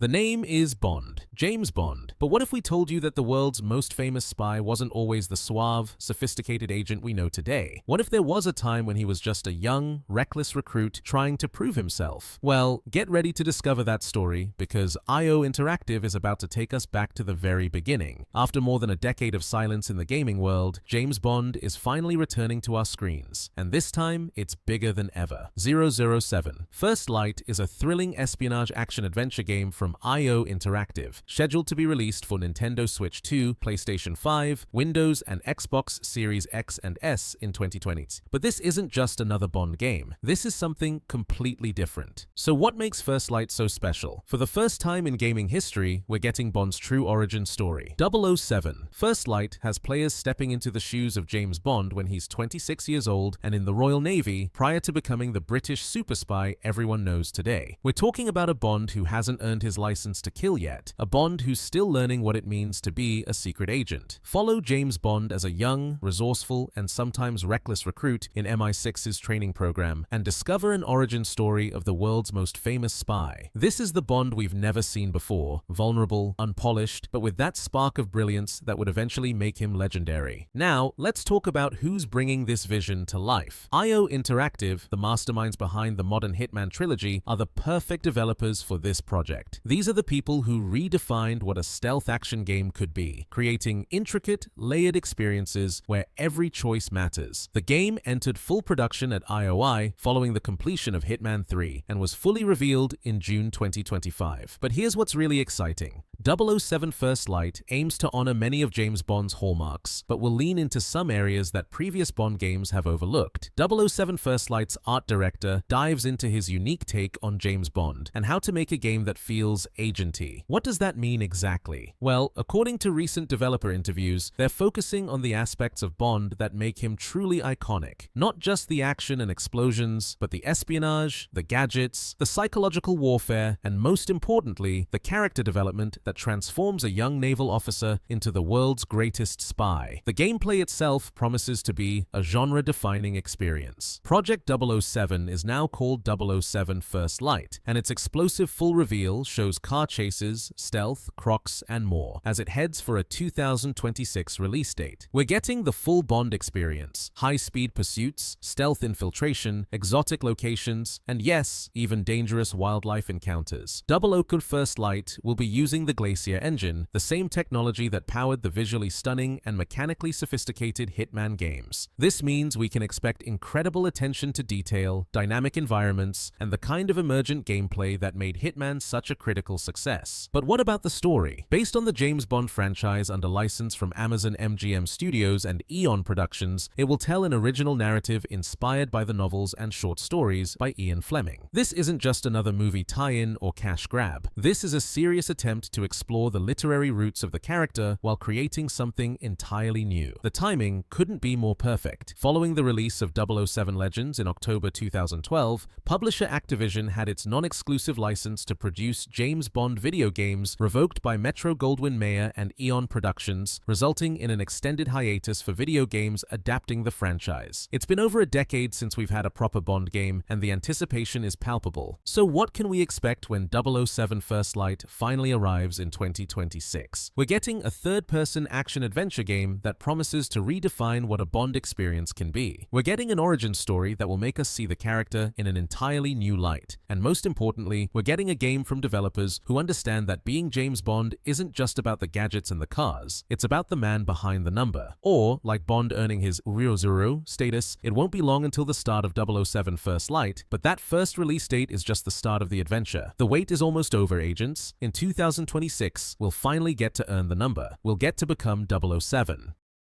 The name is Bond, James Bond. But what if we told you that the world's most famous spy wasn't always the suave, sophisticated agent we know today? What if there was a time when he was just a young, reckless recruit trying to prove himself? Well, get ready to discover that story, because IO Interactive is about to take us back to the very beginning. After more than a decade of silence in the gaming world, James Bond is finally returning to our screens. And this time, it's bigger than ever. 007. First Light is a thrilling espionage action-adventure game from IO Interactive, scheduled to be released for Nintendo Switch 2, PlayStation 5, Windows, and Xbox Series X and S in 2020. But this isn't just another Bond game. This is something completely different. So what makes First Light so special? For the first time in gaming history, we're getting Bond's true origin story. 007. First Light has players stepping into the shoes of James Bond when he's 26 years old and in the Royal Navy prior to becoming the British super spy everyone knows today. We're talking about a Bond who hasn't earned his license to kill yet, a Bond who's still learning what it means to be a secret agent. Follow James Bond as a young, resourceful, and sometimes reckless recruit in MI6's training program and discover an origin story of the world's most famous spy. This is the Bond we've never seen before, vulnerable, unpolished, but with that spark of brilliance that would eventually make him legendary. Now, let's talk about who's bringing this vision to life. IO Interactive, the masterminds behind the modern Hitman trilogy, are the perfect developers for this project. These are the people who redefined what a stealth action game could be, creating intricate, layered experiences where every choice matters. The game entered full production at IOI following the completion of Hitman 3 and was fully revealed in June 2025. But here's what's really exciting. 007 First Light aims to honor many of James Bond's hallmarks, but will lean into some areas that previous Bond games have overlooked. 007 First Light's art director dives into his unique take on James Bond and how to make a game that feels agenty. What does that mean exactly? Well, according to recent developer interviews, they're focusing on the aspects of Bond that make him truly iconic. Not just the action and explosions, but the espionage, the gadgets, the psychological warfare, and most importantly, the character development that transforms a young naval officer into the world's greatest spy. The gameplay itself promises to be a genre-defining experience. Project 007 is now called 007 First Light, and its explosive full reveal shows car chases, stealth, crocs, and more, as it heads for a 2026 release date. We're getting the full Bond experience, high-speed pursuits, stealth infiltration, exotic locations, and yes, even dangerous wildlife encounters. 007 First Light will be using the Glacier engine, the same technology that powered the visually stunning and mechanically sophisticated Hitman games. This means we can expect incredible attention to detail, dynamic environments, and the kind of emergent gameplay that made Hitman such a critical success. But what about the story? Based on the James Bond franchise under license from Amazon MGM Studios and Eon Productions, it will tell an original narrative inspired by the novels and short stories by Ian Fleming. This isn't just another movie tie-in or cash grab. This is a serious attempt to explore the literary roots of the character while creating something entirely new. The timing couldn't be more perfect. Following the release of 007 Legends in October 2012, publisher Activision had its non-exclusive license to produce James Bond video games revoked by Metro-Goldwyn-Mayer and Eon Productions, resulting in an extended hiatus for video games adapting the franchise. It's been over a decade since we've had a proper Bond game, and the anticipation is palpable. So what can we expect when 007 First Light finally arrives in 2026? We're getting a third-person action-adventure game that promises to redefine what a Bond experience can be. We're getting an origin story that will make us see the character in an entirely new light. And most importantly, we're getting a game from developers who understand that being James Bond isn't just about the gadgets and the cars, it's about the man behind the number. Or, like Bond earning his 000 status, it won't be long until the start of 007 First Light, but that first release date is just the start of the adventure. The wait is almost over, agents. In 2026, we'll finally get to earn the number. We'll get to become 007.